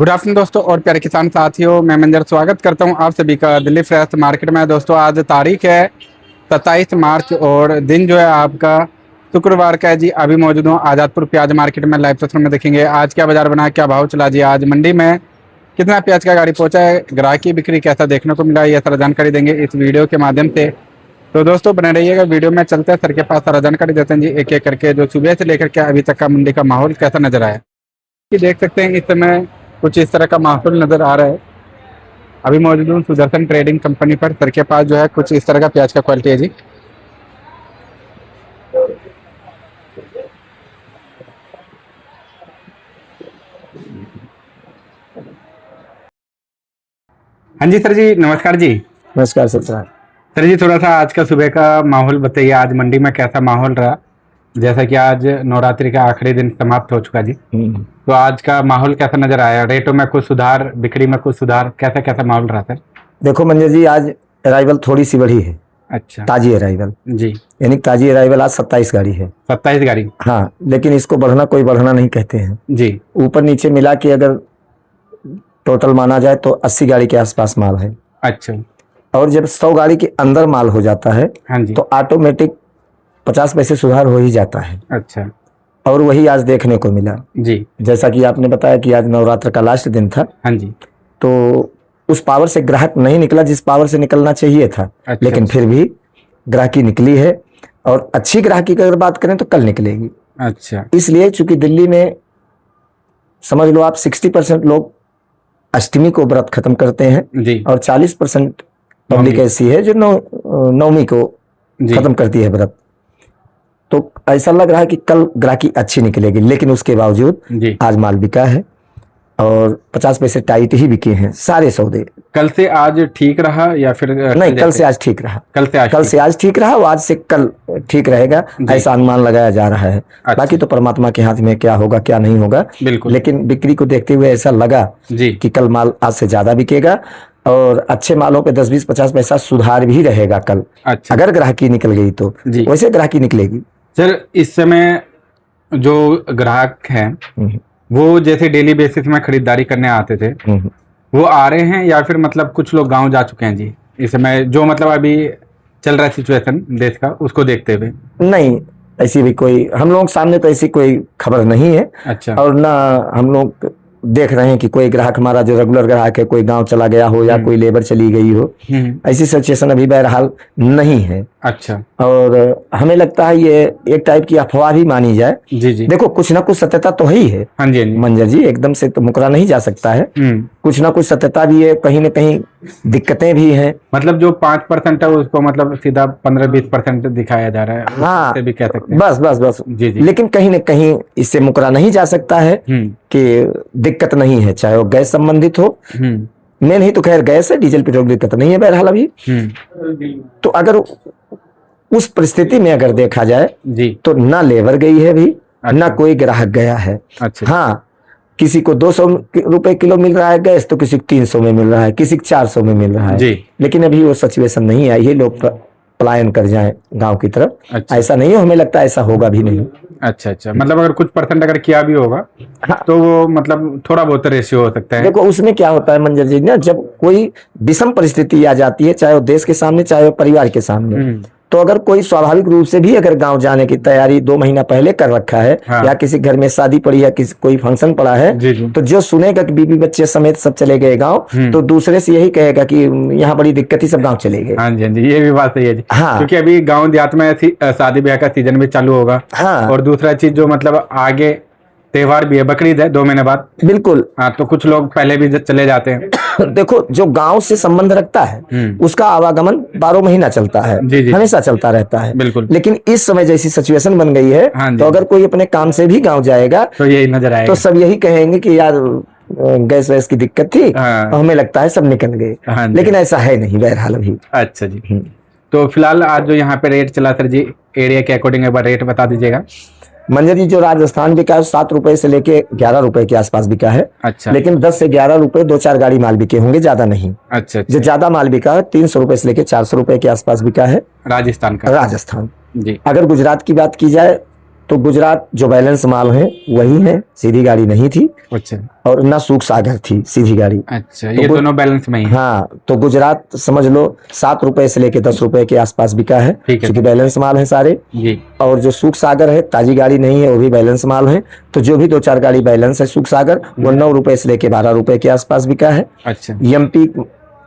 Good afternoon दोस्तों और प्यारे किसान साथियों, मैं मंजर स्वागत करता हूं आप सभी का दिल्ली फ्रेश मार्केट में। दोस्तों आज तारीख है 27 मार्च और दिन जो है आपका शुक्रवार का है जी। अभी मौजूद हूँ आज़ादपुर प्याज मार्केट में। लाइव तस्वीर में देखेंगे आज क्या बाजार बना, क्या भाव चला जी, आज मंडी में कितना प्याज का गाड़ी पहुंचा है, ग्राहकी बिक्री कैसा देखने को मिला, यह सारा जानकारी देंगे इस वीडियो के माध्यम से। तो दोस्तों बने रहिएगा, वीडियो में चलते हैं सर के पास, सारा जानकारी देते हैं जी एक एक करके, जो सुबह से लेकर के अभी तक का मंडी का माहौल कैसा नजर आया। कि देख सकते हैं इस समय कुछ इस तरह का माहौल नजर आ रहा है। अभी मौजूद हूँ सुदर्शन ट्रेडिंग कंपनी पर। सर के पास जो है कुछ इस तरह का प्याज का क्वालिटी है जी। हाँ जी सर जी, नमस्कार जी। नमस्कार सर जी थोड़ा सा आज का सुबह का माहौल बताइए, आज मंडी में कैसा माहौल रहा। जैसा कि आज नवरात्रि का आखिरी दिन समाप्त हो चुका जी, तो आज का माहौल कैसा नजर आया, रेटों में कुछ सुधार, बिक्री में कुछ सुधार, कैसा कैसा माहौल रहा सर। देखो मंजर जी, आज अराइवल थोड़ी सी बढ़ी है। अच्छा, ताजी अराइवल जी, यानी ताजी अराइवल आज 27 गाड़ी है। 27 गाड़ी, हाँ, लेकिन इसको बढ़ना कोई बढ़ना नहीं कहते हैं जी। ऊपर नीचे मिला के अगर टोटल माना जाए तो 80 गाड़ी के आसपास माल है। अच्छा, और जब 100 गाड़ी के अंदर माल हो जाता है हाँ जी, तो ऑटोमेटिक 50 पैसे सुधार हो ही जाता है। अच्छा, और वही आज देखने को मिला जी, जैसा कि आपने बताया कि आज नवरात्र का लास्ट दिन था, हाँ जी, तो उस पावर से ग्राहक नहीं निकला जिस पावर से निकलना चाहिए था। अच्छा, लेकिन फिर भी ग्राहकी निकली है और अच्छी ग्राहकी की अगर बात करें तो कल निकलेगी। अच्छा, इसलिए चूंकि दिल्ली में समझ लो आप 60% लोग अष्टमी को व्रत खत्म करते हैं जी, और 40% पब्लिक ऐसी है जो नवमी को जी, खत्म करती है व्रत। तो ऐसा लग रहा है कि कल ग्राहकी अच्छी निकलेगी, लेकिन उसके बावजूद जी। आज माल बिका है और 50 पैसे टाइट ही बिके हैं सारे सौदे। कल से आज ठीक रहा या फिर नहीं, कल से आज ठीक रहा। कल से आज ठीक रहा और आज से कल ठीक रहेगा, ऐसा अनुमान लगाया जा रहा है। अच्छा। बाकी तो परमात्मा के हाथ में क्या होगा क्या नहीं होगा, बिल्कुल, लेकिन बिक्री को देखते हुए ऐसा लगा जी, कि कल माल आज से ज्यादा बिकेगा और अच्छे मालों पे 10-20-50 पैसा सुधार भी रहेगा कल। अच्छा, अगर ग्राहकी निकल गई तो जी। वैसे ग्राहकी निकलेगी। सर इस समय जो ग्राहक हैं वो जैसे डेली बेसिस में खरीदारी करने आते थे, वो आ रहे हैं या फिर मतलब कुछ लोग गांव जा चुके हैं जी इस समय, जो मतलब अभी चल रहा है सिचुएशन देश का उसको देखते हुए। नहीं, ऐसी भी कोई हम लोग सामने तो ऐसी कोई खबर नहीं है। अच्छा, और ना हम लोग देख रहे हैं कि कोई ग्राहक हमारा जो रेगुलर ग्राहक है कोई गांव चला गया हो या कोई लेबर चली गई हो, ऐसी सिचुएशन अभी बहरहाल नहीं है। अच्छा, और हमें लगता है ये एक टाइप की अफवाह भी मानी जाए। जी, जी, देखो कुछ ना कुछ सत्यता तो ही है। हाँ जी, हाँ जी, मंजर जी, एकदम से तो मुकरा नहीं जा सकता है। कुछ ना कुछ सत्यता भी है, कहीं ना कहीं दिक्कतें भी हैं। मतलब जो 5% है उसको मतलब सीधा 15-20% दिखाया जा रहा है, हाँ, भी कह सकते हैं। बस बस बस, जी, जी, लेकिन कहीं ना कहीं इससे मुकरा नहीं जा सकता है कि दिक्कत नहीं है, चाहे वो गैस संबंधित हो। मैं नहीं तो खैर गैस है, डीजल पेट्रोल की दिक्कत नहीं है बहरहाल अभी। तो अगर उस परिस्थिति में अगर देखा जाए जी, तो ना लेबर गई है भी, अच्छा, ना कोई ग्राहक गया है। अच्छा, हाँ, किसी को 200 रुपए किलो मिल रहा है गैस, तो किसी को 300 में मिल रहा है, किसी को 400 में मिल रहा है जी, लेकिन अभी वो सिचुएशन नहीं आई है लोग पलायन कर जाएं गांव की तरफ। अच्छा, ऐसा नहीं है, हमें लगता है ऐसा होगा भी नहीं। अच्छा, अच्छा, मतलब अगर कुछ परसेंट अगर किया भी होगा तो वो मतलब थोड़ा बहुत रेशियो हो सकता है। देखो उसमें क्या होता है मंजर जी ना, जब कोई विषम परिस्थिति आ जाती है, चाहे वो देश के सामने चाहे वो परिवार के सामने, तो अगर कोई स्वाभाविक रूप से भी अगर गांव जाने की तैयारी 2 महीना पहले कर रखा है, हाँ, या किसी घर में शादी पड़ी है, किसी कोई फंक्शन पड़ा है, जी, जी, तो जो सुनेगा कि बीबी बच्चे समेत सब चले गए गांव, तो दूसरे से यही कहेगा कि यहाँ बड़ी दिक्कत थी, सब गांव चले गए। हाँ जी, हाँ जी, ये भी बात सही है जी। हाँ, क्योंकि अभी गांव देहात में शादी ब्याह का सीजन भी चालू होगा। हाँ, और दूसरा चीज जो मतलब आगे त्योहार भी है, बकरीद है 2 महीने बाद। बिल्कुल। हाँ, तो कुछ लोग पहले भी चले जाते हैं। देखो जो गांव से संबंध रखता है उसका आवागमन 12 महीना चलता है, जी, जी, हमेशा चलता रहता है। बिल्कुल। लेकिन इस समय जैसी सिचुएशन बन गई है, हाँ जी, तो अगर कोई अपने काम से भी गांव जाएगा तो यही नजर आएगा, तो सब यही कहेंगे कि यार गैस वैस की दिक्कत थी, हाँ, और हमें लगता है सब निकल गए। हाँ जी, लेकिन ऐसा है नहीं बहरहाल अभी। अच्छा जी। तो फिलहाल आज जो यहाँ पे रेट चला सर जी, एरिया के अकॉर्डिंग एक बार रेट बता दीजिएगा। मंजर जी, जो राजस्थान बिका है 7 रुपए से लेके 11 रुपए के आसपास बिका है। अच्छा, लेकिन 10 से 11 रुपए 2-4 गाड़ी माल बिके होंगे, ज्यादा नहीं। अच्छा, अच्छा, जो ज्यादा माल बिका है 300 रुपए से लेके 400 रुपए के आसपास बिका है राजस्थान का। राजस्थान। जी, अगर गुजरात की बात की जाए तो गुजरात जो बैलेंस माल है वही है, सीधी गाड़ी नहीं थी। अच्छा और ना सूख सागर थी सीधी गाड़ी। अच्छा, ये तो दोनों बैलेंस में ही है। हाँ, तो गुजरात समझ लो 7 रुपए से लेके 10 रुपए के आसपास बिका है, ठीक है, क्योंकि बैलेंस माल है सारे। जी और जो सूख सागर है ताजी गाड़ी नहीं है, वो भी बैलेंस माल है। तो जो भी 2-4 गाड़ी बैलेंस है सूख सागर, वो 9 रुपए से लेके 12 रुपए के आसपास बिका है। अच्छा एमपी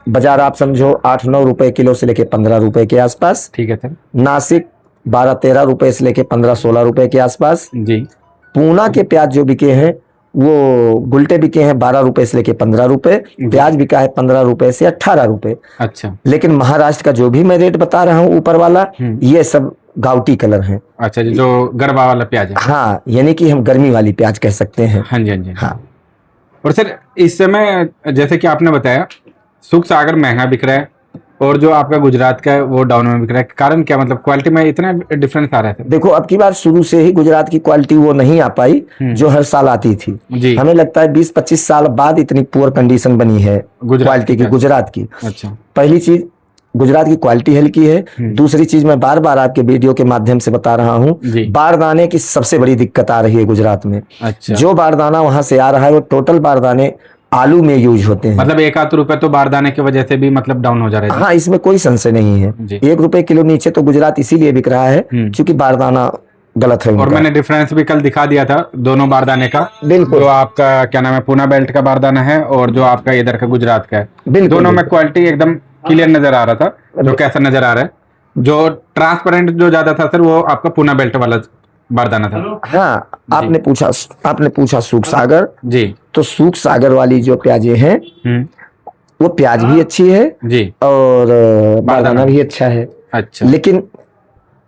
बाजार आप समझो 8-9 रुपए किलो से लेके 15 रुपए के आसपास। ठीक है सर। नासिक 12-13 रुपए से लेके 15-16 रुपए के आसपास। जी पूना के प्याज जो बिके हैं वो गुलटे बिके हैं 12 रुपए से लेके 15 रुपए। प्याज बिका है 15 रुपए से 18 रुपए। अच्छा लेकिन महाराष्ट्र का जो भी मैं रेट बता रहा हूँ ऊपर वाला, ये सब गावटी कलर है। अच्छा, जो गरबा वाला प्याज है। हाँ, यानी कि हम गर्मी वाली प्याज कह सकते हैं। हाँ जी हाँ जी। हाँ, और सर इस समय जैसे कि आपने बताया सूख सागर महंगा बिक रहा है और जो आपका गुजरात का है वो डाउन में बिक रहा है, कारण क्या, मतलब क्वालिटी में इतना डिफरेंस आ रहा है? देखो अब की बार शुरू से ही गुजरात की क्वालिटी वो नहीं आ पाई जो हर साल आती थी। जी हमें लगता है 20-25 साल बाद इतनी पुअर कंडीशन बनी है क्वालिटी की गुजरात की। अच्छा, पहली चीज गुजरात की क्वालिटी हल्की है। दूसरी चीज मैं बार बार आपके वीडियो के माध्यम से बता रहा हूँ, बारदाने की सबसे बड़ी दिक्कत आ रही है गुजरात में। अच्छा, जो बारदाना वहां से आ रहा है वो टोटल बारदाने आलू में यूज होते हैं। मतलब 1-8 रुपए तो बारदाने की वजह से भी मतलब डाउन हो जा रहा है। हाँ, इसमें कोई संशय नहीं है। 1 रुपए किलो नीचे तो गुजरात इसीलिए बिक रहा है क्योंकि बारदाना गलत है और उनका। मैंने डिफरेंस भी कल दिखा दिया था दोनों बारदाने का। बिल्कुल, जो आपका क्या नाम है पूना बेल्ट का बारदाना है और जो आपका इधर का गुजरात का है, दोनों में क्वालिटी एकदम क्लियर नजर आ रहा था। जो कैसा नजर आ रहा है, जो ट्रांसपेरेंट जो ज्यादा था सर वो आपका पूना बेल्ट वाला बारदाना था। हाँ, आपने पूछा सूख सागर जी, तो सूख सागर वाली जो प्याजे हैं वो प्याज भी अच्छी है जी और बारदाना भी अच्छा है। अच्छा, लेकिन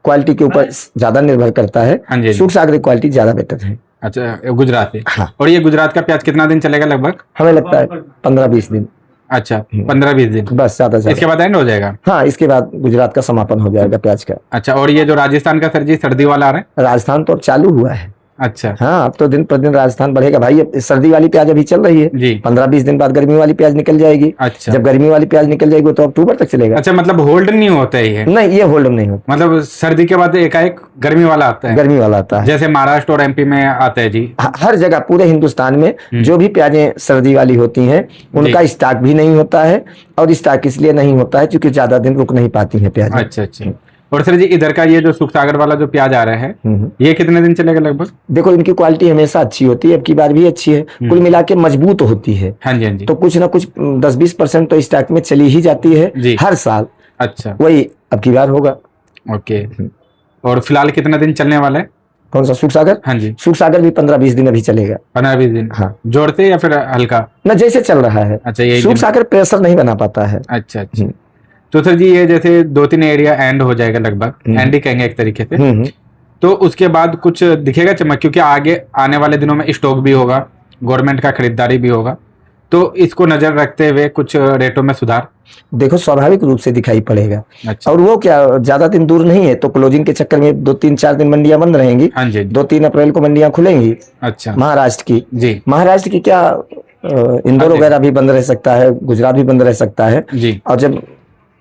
क्वालिटी के ऊपर ज्यादा निर्भर करता हाँ जी, है। सूख सागर की क्वालिटी ज्यादा बेटर है। अच्छा, गुजरात से। हाँ, और ये गुजरात का प्याज कितना दिन चलेगा लगभग? हमें लगता है 15-20 दिन। अच्छा, 15-20 दिन बस, ज्यादा से इसके ज्यादा। बाद एंड हो जाएगा। हाँ, इसके बाद गुजरात का समापन हो जाएगा प्याज का। अच्छा, और ये जो राजस्थान का सर जी सर्दी वाला आ रहा है? राजस्थान तो अब चालू हुआ है। अच्छा, हाँ, अब तो दिन प्रतिदिन राजस्थान बढ़ेगा भाई। अब सर्दी वाली प्याज अभी चल रही है जी। 15-20 दिन बाद गर्मी वाली प्याज निकल जाएगी। अच्छा, जब गर्मी वाली प्याज निकल जाएगी तो अक्टूबर तक चलेगा। अच्छा, मतलब होल्ड नहीं होता है ये? नहीं, ये होल्ड नहीं होता। मतलब सर्दी के बाद एकाएक गर्मी वाला आता है? गर्मी वाला आता है, जैसे महाराष्ट्र और एमपी में आता है जी। हर जगह पूरे हिंदुस्तान में जो भी प्याजें सर्दी वाली होती हैं उनका स्टॉक भी नहीं होता है। और स्टॉक इसलिए नहीं होता है क्योंकि ज्यादा दिन रुक नहीं पाती है प्याज। अच्छा अच्छा। और सर जी इधर का ये जो सूख सागर वाला जो प्याज आ रहा है ये कितने दिन चलेगा लगभग? देखो, इनकी क्वालिटी हमेशा अच्छी होती है, अब की बार भी अच्छी है। कुल मिला के मजबूत होती है। हाँ जी हाँ जी। तो कुछ ना कुछ 10-20% तो स्टॉक में चली ही जाती है हर साल। अच्छा, वही अब की बार होगा। ओके। और फिलहाल कितना दिन चलने वाला है? कौन सा सूख सागर? हाँ जी, सूख सागर भी 15-20 दिन अभी चलेगा। 15-20 दिन? हाँ, जोड़ते या फिर हल्का ना जैसे चल रहा है। अच्छा, यही सूख सागर प्रेशर नहीं बना पाता है। अच्छा अच्छा। तो सर जी ये जैसे 2-3 एरिया एंड हो जाएगा लगभग, एंड ही कहेंगे एक तरीके से, तो उसके बाद कुछ दिखेगा चमक, क्योंकि आगे आने वाले दिनों में स्टॉक भी होगा, गवर्नमेंट का खरीदारी भी होगा, तो इसको नजर रखते हुए कुछ रेटों में सुधार? देखो, स्वाभाविक रूप से दिखाई पड़ेगा। अच्छा, और वो क्या ज्यादा दिन दूर नहीं है, तो क्लोजिंग के चक्कर में 2-3-4 दिन मंडियां बंद रहेंगी। हाँ जी, 2-3 अप्रैल को मंडियां खुलेंगी। अच्छा, महाराष्ट्र की जी, महाराष्ट्र की क्या इंदौर वगैरह भी बंद रह सकता है, गुजरात भी बंद रह सकता है जी। और जब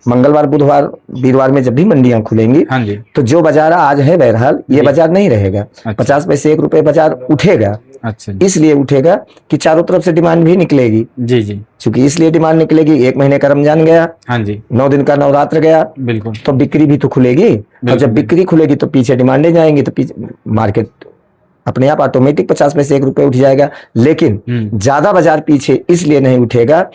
मंगलवार, बुधवार, वीरवार में जब भी मंडियां खुलेंगी हाँ जी, तो जो बाजार आज है बहरहाल ये बाजार नहीं रहेगा। 50 पैसे 1 रुपए बाजार उठेगा। अच्छा, इसलिए उठेगा कि चारों तरफ से डिमांड भी निकलेगी। जी जी, क्योंकि इसलिए डिमांड निकलेगी, 1 महीने का रमजान गया, हाँ जी, 9 दिन का नवरात्र गया, बिल्कुल, तो बिक्री भी तो खुलेगी। और जब बिक्री खुलेगी तो पीछे डिमांडें जाएंगी, तो पीछे मार्केट अपने आप ऑटोमेटिक 50 पैसे 1 रुपए उठ जाएगा। लेकिन ज्यादा बाजार पीछे इसलिए नहीं उठेगा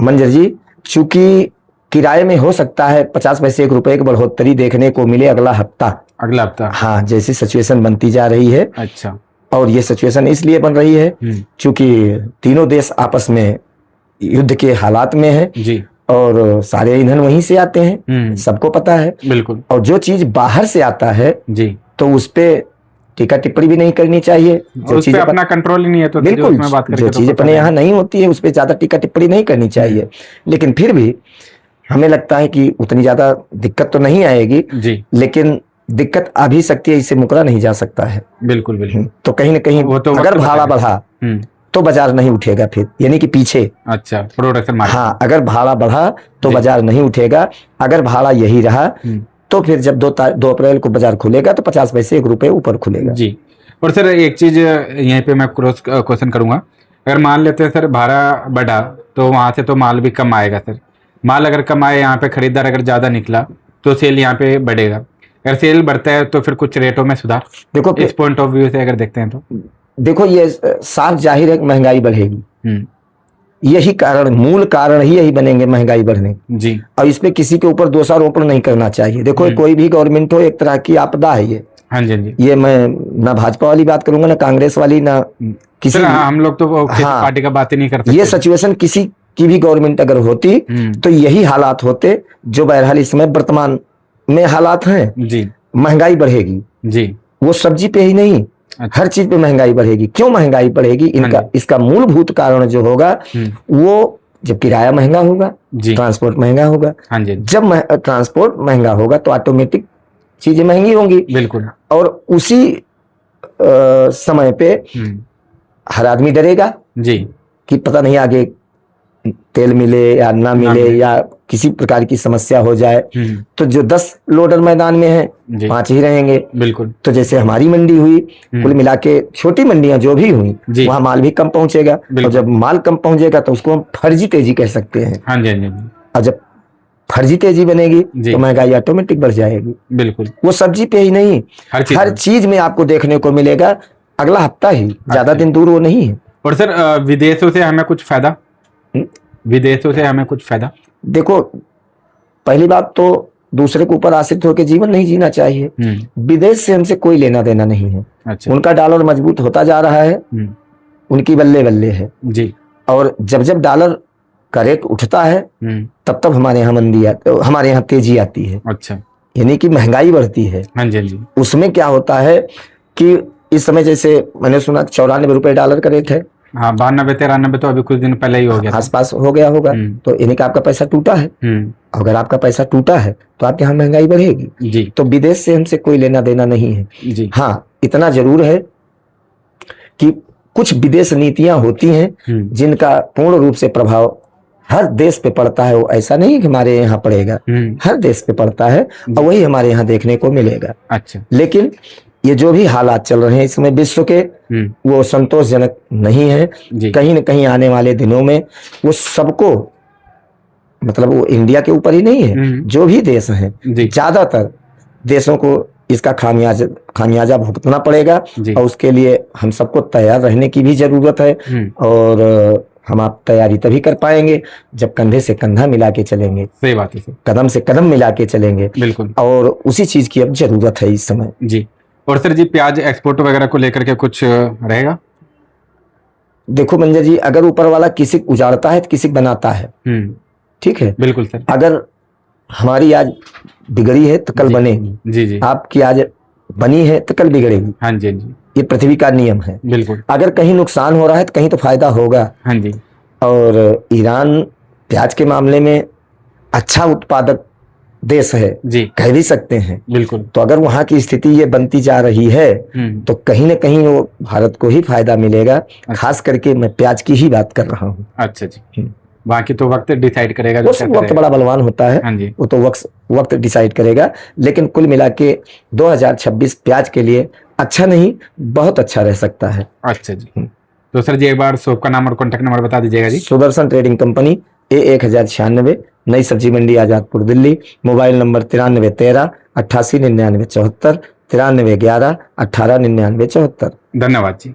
मंजर जी, चूंकि किराए में हो सकता है 50 पैसे 1 रुपए की बढ़ोतरी देखने को मिले अगला हफ्ता। हाँ, जैसी सिचुएशन बनती जा रही है। अच्छा, और ये सिचुएशन इसलिए बन रही है क्योंकि तीनों देश आपस में युद्ध के हालात में है जी, और सारे ईंधन वहीं से आते हैं, सबको पता है। बिल्कुल। और जो चीज बाहर से आता है जी, तो उस पे टीका टिप्पणी भी नहीं करनी चाहिए। जो चीज अपना कंट्रोल ही नहीं है तो बिल्कुल, बात जो चीज अपने यहाँ नहीं होती है उस पर ज्यादा टीका टिप्पणी नहीं करनी चाहिए। लेकिन फिर भी हमें लगता है कि उतनी ज्यादा दिक्कत तो नहीं आएगी जी, लेकिन दिक्कत आ भी सकती है, इससे मुकरा नहीं जा सकता है। बिल्कुल बिल्कुल। तो कहीं ना कहीं तो अगर भाड़ा बढ़ा तो बाजार नहीं उठेगा फिर, यानी कि पीछे। अच्छा, प्रोडक्शन। हाँ, अगर भाड़ा बढ़ा तो बाजार नहीं उठेगा। अगर भाड़ा यही रहा तो फिर जब 2 अप्रैल को बाजार खुलेगा तो 50 पैसे 1 रुपए ऊपर खुलेगा। जी। और सर एक चीज यहीं पे मैं क्रॉस क्वेश्चन करूंगा, अगर मान लेते हैं सर भाड़ा बढ़ा तो वहां से तो माल भी कम आएगा सर, माल अगर कम आए यहाँ पे खरीदार अगर ज्यादा निकला तो सेल यहाँ पे बढ़ेगा, अगर सेल बढ़ता है तो फिर कुछ रेटों में सुधार, देखो इस पॉइंट ऑफ व्यू से अगर देखते हैं तो देखो ये साफ जाहिर है कि महंगाई बढ़ेगी। यही कारण, मूल कारण ही यही बनेंगे महंगाई बढ़ने जी। और इस पे किसी के ऊपर दोषारोपण नहीं करना चाहिए। देखो कोई भी गवर्नमेंट हो, एक तरह की आपदा है ये। हाँ जी, हाँ जी। ये मैं ना भाजपा वाली बात करूंगा ना कांग्रेस वाली, ना किसी हम लोग तो किसी पार्टी का बात ही नहीं करते। ये सिचुएशन किसी की भी गवर्नमेंट अगर होती तो यही हालात होते जो बहरहाल इस समय वर्तमान में हालात हैं जी। महंगाई बढ़ेगी जी, वो सब्जी पे ही नहीं, हर चीज पे महंगाई बढ़ेगी। क्यों महंगाई बढ़ेगी? इसका मूलभूत कारण जो होगा वो जब किराया महंगा होगा, ट्रांसपोर्ट महंगा होगा। जब ट्रांसपोर्ट महंगा होगा तो ऑटोमेटिक चीजें महंगी होंगी। बिल्कुल। और उसी समय पे हर आदमी डरेगा जी कि पता नहीं आगे तेल मिले या ना मिले या किसी प्रकार की समस्या हो जाए। तो जो 10 लोडर मैदान में है 5 ही रहेंगे। बिल्कुल। तो जैसे हमारी मंडी हुई, कुल मिला के छोटी मंडियां जो भी हुई वहां माल भी कम पहुंचेगा, और जब माल कम पहुंचेगा तो उसको हम फर्जी तेजी कह सकते हैं। हाँ जी, और जब फर्जी तेजी बनेगी तो महंगाई ऑटोमेटिक बढ़ जाएगी। बिल्कुल। वो सब्जी पे ही नहीं, हर चीज में आपको देखने को मिलेगा। अगला हफ्ता ही, ज्यादा दिन दूर वो नहीं है। और सर विदेशों से हमें कुछ फायदा, विदेशों से हमें कुछ फायदा? देखो पहली बात तो दूसरे के ऊपर आश्रित होकर जीवन नहीं जीना चाहिए। विदेश से हमसे कोई लेना देना नहीं है। अच्छा। उनका डॉलर मजबूत होता जा रहा है, उनकी बल्ले बल्ले है जी। और जब जब डॉलर का रेट उठता है तब तब हमारे यहाँ मंदी हमारे यहाँ तेजी आती है। अच्छा। यानी कि महंगाई बढ़ती है। हाँ जी, हाँ जी। उसमें क्या होता है कि इस समय जैसे मैंने सुना 94 रुपए डॉलर का रेट है। हाँ, 92-93 तो अभी कुछ दिन पहले ही हो गया, आसपास हो गया होगा। तो यानी कि आपका पैसा टूटा है। अगर आपका पैसा टूटा है तो आपके यहाँ महंगाई बढ़ेगी जी। तो विदेश से हमसे कोई लेना देना नहीं है जी। हाँ, इतना जरूर है कि कुछ विदेश नीतियां होती हैं जिनका पूर्ण रूप से प्रभाव हर देश पे पड़ता है। वो ऐसा नहीं कि हमारे यहाँ पड़ेगा, हर देश पे पड़ता है और वही हमारे यहाँ देखने को मिलेगा। अच्छा। लेकिन ये जो भी हालात चल रहे हैं इसमें विश्व के, वो संतोषजनक नहीं है। कहीं न कहीं आने वाले दिनों में वो सबको, मतलब वो इंडिया के ऊपर ही नहीं है, जो भी देश हैं ज्यादातर देशों को इसका खामियाजा भुगतना पड़ेगा। और उसके लिए हम सबको तैयार रहने की भी जरूरत है। और हम आप तैयारी तभी कर पाएंगे जब कंधे से कंधा मिला के चलेंगे। सही बात है। कदम से कदम मिला के चलेंगे। बिल्कुल। और उसी चीज की अब जरूरत है इस समय जी। और सर जी प्याज एक्सपोर्ट वगैरह को लेकर के कुछ रहेगा? देखो मंजर जी, अगर ऊपर वाला किसी उजाड़ता है तो किसी बनाता है। ठीक है। बिल्कुल सर। अगर हमारी आज बिगड़ी है तो कल बनेगी जी जी। आपकी आज बनी है तो कल बिगड़ेगी। हाँ जी, जी। ये पृथ्वी का नियम है। बिल्कुल। अगर कहीं नुकसान हो रहा है तो कहीं तो फायदा होगा। हाँ जी। और ईरान प्याज के मामले में अच्छा उत्पादक देश है जी, कह भी सकते हैं। बिल्कुल। तो अगर वहां की स्थिति ये बनती जा रही है तो कहीं ना कहीं वो भारत को ही फायदा मिलेगा। अच्छा। खास करके मैं प्याज की ही बात कर रहा हूँ। अच्छा जी। बाकी तो वक्त डिसाइड करेगा। वक्त बड़ा बलवान होता है। हाँ जी। वो तो वक्त डिसाइड करेगा। लेकिन कुल मिला के 2026 प्याज के लिए अच्छा नहीं, बहुत अच्छा रह सकता है। अच्छा जी। तो सर जी एक बार शॉप का नाम और कॉन्टेक्ट नंबर बता दीजिएगा जी। Sudarshan trading company, A1096, Nai Sabzi Mandi Azadpur Delhi. Mobile number 9313 88 99 74, 9311 18 99 74। धन्यवाद जी।